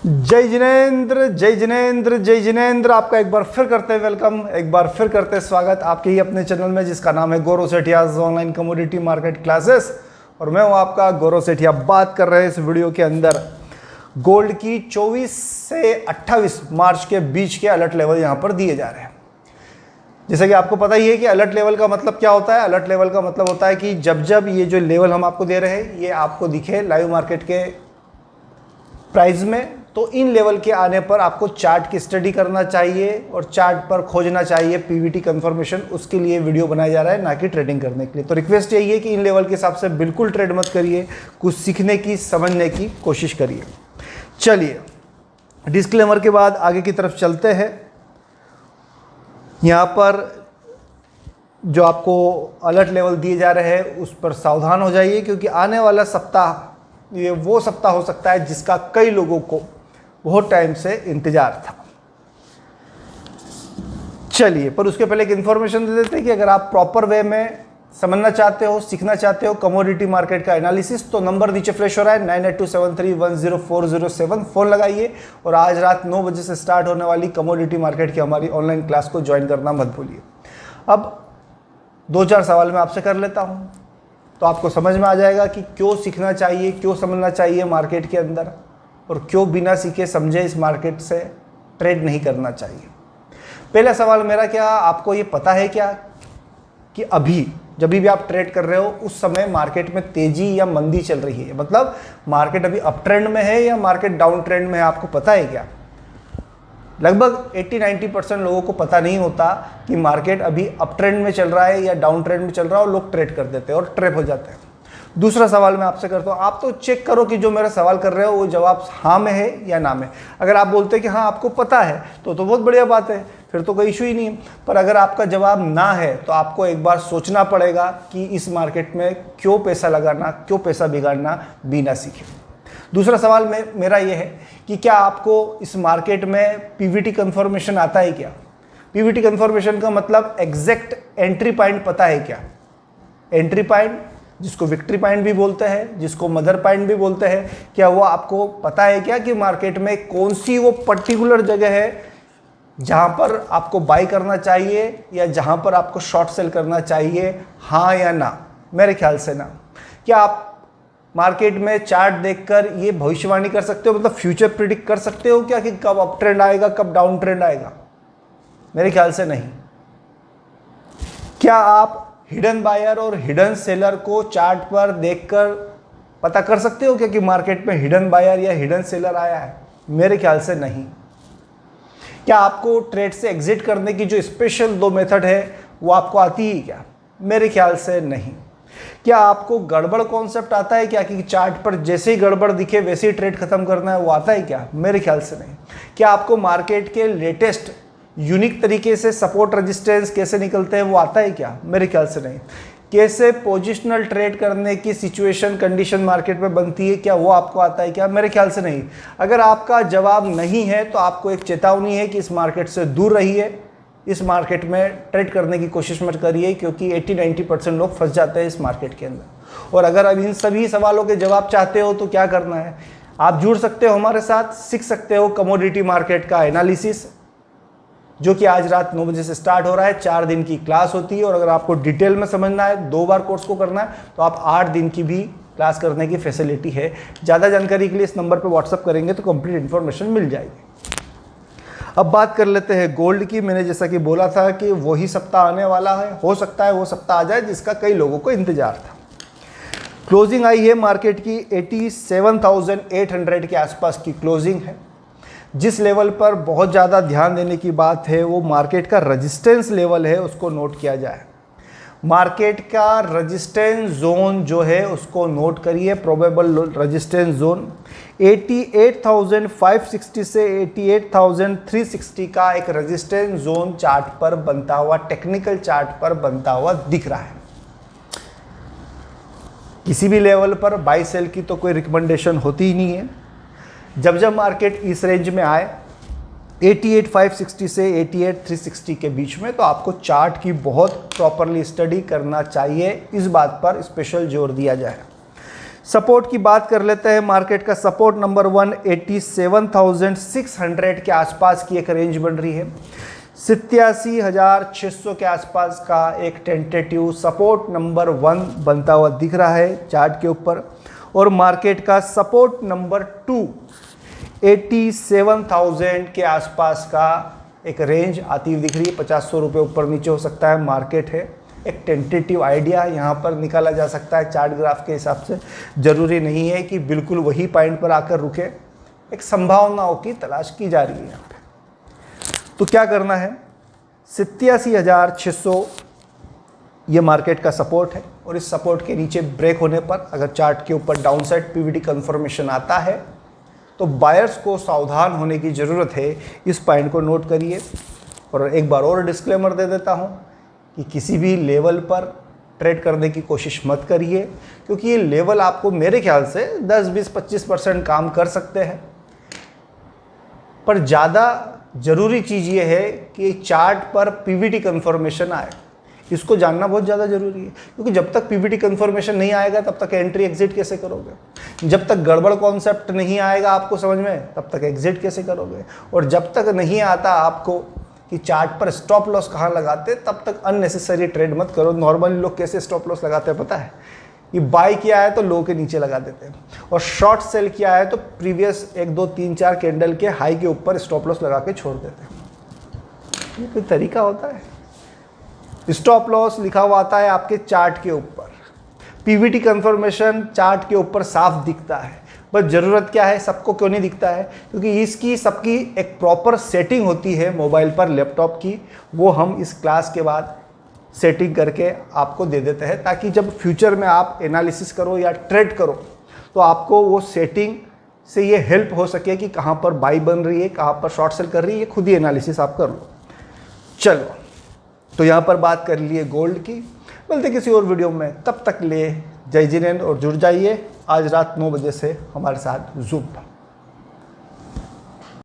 जय जिनेंद्र जय जिनेंद्र जय जिनेंद्र। आपका एक बार फिर करते हैं वेलकम, एक बार फिर करते हैं स्वागत आपके ही अपने चैनल में जिसका नाम है गौरव सेठियाज ऑनलाइन कमोडिटी मार्केट क्लासेस। और मैं हूं आपका गौरव सेठिया। बात कर रहे हैं इस वीडियो के अंदर गोल्ड की 24 से 28 मार्च के बीच के अलर्ट लेवल यहां पर दिए जा रहे हैं। जैसे कि आपको पता ही है कि अलर्ट लेवल का मतलब क्या होता है। अलर्ट लेवल का मतलब होता है कि जब जब ये जो लेवल हम आपको दे रहे हैं ये आपको दिखे लाइव मार्केट के प्राइस में, तो इन लेवल के आने पर आपको चार्ट की स्टडी करना चाहिए और चार्ट पर खोजना चाहिए पीवीटी कंफर्मेशन। उसके लिए वीडियो बनाया जा रहा है, ना कि ट्रेडिंग करने के लिए। तो रिक्वेस्ट यही है कि इन लेवल के हिसाब से बिल्कुल ट्रेड मत करिए, कुछ सीखने की समझने की कोशिश करिए। चलिए डिस्क्लेमर के बाद आगे की तरफ चलते हैं। यहाँ पर जो आपको अलर्ट लेवल दिए जा रहे हैं उस पर सावधान हो जाइए, क्योंकि आने वाला सप्ताह ये वो सप्ताह हो सकता है जिसका कई लोगों को बहुत टाइम से इंतजार था। चलिए, पर उसके पहले एक इन्फॉर्मेशन दे देते हैं कि अगर आप प्रॉपर वे में समझना चाहते हो, सीखना चाहते हो कमोडिटी मार्केट का एनालिसिस, तो नंबर नीचे फ्लैश हो रहा है 9827310407। फोन लगाइए और आज रात 9 बजे से स्टार्ट होने वाली कमोडिटी मार्केट की हमारी ऑनलाइन क्लास को ज्वाइन करना मत भूलिए। अब 2-4 सवाल मैं आपसे कर लेता हूं, तो आपको समझ में आ जाएगा कि क्यों सीखना चाहिए, क्यों समझना चाहिए मार्केट के अंदर, और क्यों बिना सीखे समझे इस मार्केट से ट्रेड नहीं करना चाहिए। पहला सवाल मेरा, क्या आपको ये पता है क्या कि अभी जब भी आप ट्रेड कर रहे हो उस समय मार्केट में तेजी या मंदी चल रही है? मतलब मार्केट अभी अप ट्रेंड में है या मार्केट डाउन ट्रेंड में है, आपको पता है क्या? लगभग 80-90% लोगों को पता नहीं होता कि मार्केट अभी अप ट्रेंड में चल रहा है या डाउन ट्रेंड में चल रहा है, और लोग ट्रेड कर देते हैं और ट्रैप हो जाते हैं। दूसरा सवाल मैं आपसे करता हूँ, आप तो चेक करो कि जो मेरा सवाल कर रहे हो वो जवाब हाँ में है या ना में। अगर आप बोलते हैं कि हाँ आपको पता है तो बहुत बढ़िया बात है, फिर तो कोई इशू ही नहीं है। पर अगर आपका जवाब ना है तो आपको एक बार सोचना पड़ेगा कि इस मार्केट में क्यों पैसा लगाना, क्यों पैसा बिगाड़ना बिना सीखे। दूसरा सवाल मेरा ये है कि क्या आपको इस मार्केट में पीवीटी कंफर्मेशन आता है क्या? पीवीटी कंफर्मेशन का मतलब एग्जैक्ट एंट्री पॉइंट पता है क्या? एंट्री पॉइंट जिसको विक्ट्री पॉइंट भी बोलते हैं, जिसको मदर पॉइंट भी बोलते हैं, क्या वो आपको पता है क्या कि मार्केट में कौन सी वो पर्टिकुलर जगह है जहां पर आपको बाई करना चाहिए या जहां पर आपको शॉर्ट सेल करना चाहिए? हाँ या ना? मेरे ख्याल से ना। क्या आप मार्केट में चार्ट देखकर ये भविष्यवाणी कर सकते हो, मतलब फ्यूचर प्रिडिक्ट कर सकते हो क्या कि कब अप ट्रेंड आएगा, कब डाउन ट्रेंड आएगा? मेरे ख्याल से नहीं। क्या आप हिडन बायर और हिडन सेलर को चार्ट पर देखकर पता कर सकते हो क्या कि मार्केट में हिडन बायर या हिडन सेलर आया है? मेरे ख्याल से नहीं। क्या आपको ट्रेड से एग्जिट करने की जो स्पेशल 2 मेथड है वो आपको आती है क्या? मेरे ख्याल से नहीं। क्या आपको गड़बड़ कॉन्सेप्ट आता है क्या कि चार्ट पर जैसे ही गड़बड़ दिखे वैसे ही ट्रेड खत्म करना है, वो आता है क्या? मेरे ख्याल से नहीं। क्या आपको मार्केट के लेटेस्ट यूनिक तरीके से सपोर्ट रेजिस्टेंस कैसे निकलते हैं वो आता है क्या? मेरे ख्याल से नहीं। कैसे पोजिशनल ट्रेड करने की सिचुएशन कंडीशन मार्केट में बनती है, क्या वो आपको आता है क्या? मेरे ख्याल से नहीं। अगर आपका जवाब नहीं है तो आपको एक चेतावनी है कि इस मार्केट से दूर रहिए, इस मार्केट में ट्रेड करने की कोशिश मत करिए, क्योंकि 80-90% लोग फंस जाते हैं इस मार्केट के अंदर। और अगर अब इन सभी सवालों के जवाब चाहते हो तो क्या करना है, आप जुड़ सकते हो हमारे साथ, सीख सकते हो कमोडिटी मार्केट का एनालिसिस, जो कि आज रात 9 बजे से स्टार्ट हो रहा है। 4 दिन की क्लास होती है, और अगर आपको डिटेल में समझना है, 2 बार कोर्स को करना है, तो आप 8 दिन की भी क्लास करने की फैसिलिटी है। ज़्यादा जानकारी के लिए इस नंबर पर व्हाट्सअप करेंगे तो कंप्लीट इन्फॉर्मेशन मिल जाएगी। अब बात कर लेते हैं गोल्ड की। मैंने जैसा कि बोला था कि वही सप्ताह आने वाला है, हो सकता है वो सप्ताह आ जाए जिसका कई लोगों को इंतजार था। क्लोजिंग आई है मार्केट की 87,800 के आसपास की क्लोजिंग है। जिस लेवल पर बहुत ज़्यादा ध्यान देने की बात है वो मार्केट का रेजिस्टेंस लेवल है, उसको नोट किया जाए। मार्केट का रेजिस्टेंस जोन जो है उसको नोट करिए। प्रोबेबल रेजिस्टेंस जोन 88,560 से 88,360 का एक रेजिस्टेंस जोन चार्ट पर बनता हुआ, टेक्निकल चार्ट पर बनता हुआ दिख रहा है। किसी भी लेवल पर बाई सेल की तो कोई रिकमेंडेशन होती ही नहीं है। जब जब मार्केट इस रेंज में आए 88,560 से 88,360 के बीच में, तो आपको चार्ट की बहुत प्रॉपरली स्टडी करना चाहिए। इस बात पर स्पेशल जोर दिया जाए। सपोर्ट की बात कर लेते हैं। मार्केट का सपोर्ट नंबर 187,600 के आसपास की एक रेंज बन रही है। 87,600 के आसपास का एक टेंटेटिव सपोर्ट नंबर 1 बनता हुआ दिख रहा है चार्ट के ऊपर। और मार्केट का सपोर्ट नंबर 2 87,000 के आसपास का एक रेंज आती हुई दिख रही है। 50-100 रुपये ऊपर नीचे हो सकता है, मार्केट है। एक टेंटेटिव आइडिया यहाँ पर निकाला जा सकता है चार्ट ग्राफ के हिसाब से। ज़रूरी नहीं है कि बिल्कुल वही पॉइंट पर आकर रुके, एक संभावनाओं की तलाश की जा रही है यहाँ पे। तो क्या करना है, 87,600 ये मार्केट का सपोर्ट है और इस सपोर्ट के नीचे ब्रेक होने पर अगर चार्ट के ऊपर डाउनसाइड पीवीटी कंफर्मेशन आता है तो बायर्स को सावधान होने की ज़रूरत है। इस पॉइंट को नोट करिए। और एक बार और डिस्क्लेमर दे देता हूँ कि किसी भी लेवल पर ट्रेड करने की कोशिश मत करिए, क्योंकि ये लेवल आपको मेरे ख्याल से 10-20-25% काम कर सकते हैं। पर ज़्यादा ज़रूरी चीज़ ये है कि चार्ट पर पीवीटी कंफर्मेशन आए, इसको जानना बहुत ज़्यादा ज़रूरी है। क्योंकि जब तक पीवीटी कंफर्मेशन नहीं आएगा तब तक एंट्री एग्जिट कैसे करोगे, जब तक गड़बड़ कॉन्सेप्ट नहीं आएगा आपको समझ में तब तक एग्जिट कैसे करोगे, और जब तक नहीं आता आपको कि चार्ट पर स्टॉप लॉस कहाँ लगाते तब तक अननेसेसरी ट्रेड मत करो। नॉर्मली लोग कैसे स्टॉप लॉस लगाते हैं पता है, ये बाय किया है तो लो के नीचे लगा देते हैं, और शॉर्ट सेल किया है तो प्रीवियस 1, 2, 3, 4 कैंडल के हाई के ऊपर स्टॉप लॉस लगा के छोड़ देते हैं। ये कोई तरीका होता है? स्टॉप लॉस लिखा हुआ आता है आपके चार्ट के ऊपर, पीवीटी कंफर्मेशन चार्ट के ऊपर साफ दिखता है। बस ज़रूरत क्या है, सबको क्यों नहीं दिखता है, क्योंकि इसकी सबकी एक प्रॉपर सेटिंग होती है मोबाइल पर, लैपटॉप की, वो हम इस क्लास के बाद सेटिंग करके आपको दे देते हैं, ताकि जब फ्यूचर में आप एनालिसिस करो या ट्रेड करो तो आपको वो सेटिंग से ये हेल्प हो सके कि कहाँ पर बाई बन रही है, कहाँ पर शॉर्ट सेल कर रही है, ये खुद ही एनालिसिस आप कर लो। चलो, तो यहाँ पर बात कर लिए गोल्ड की। मिलते किसी और वीडियो में, तब तक ले जय जिनेंद्र और जुड़ जाइए आज रात 9 बजे से हमारे साथ जूम पर।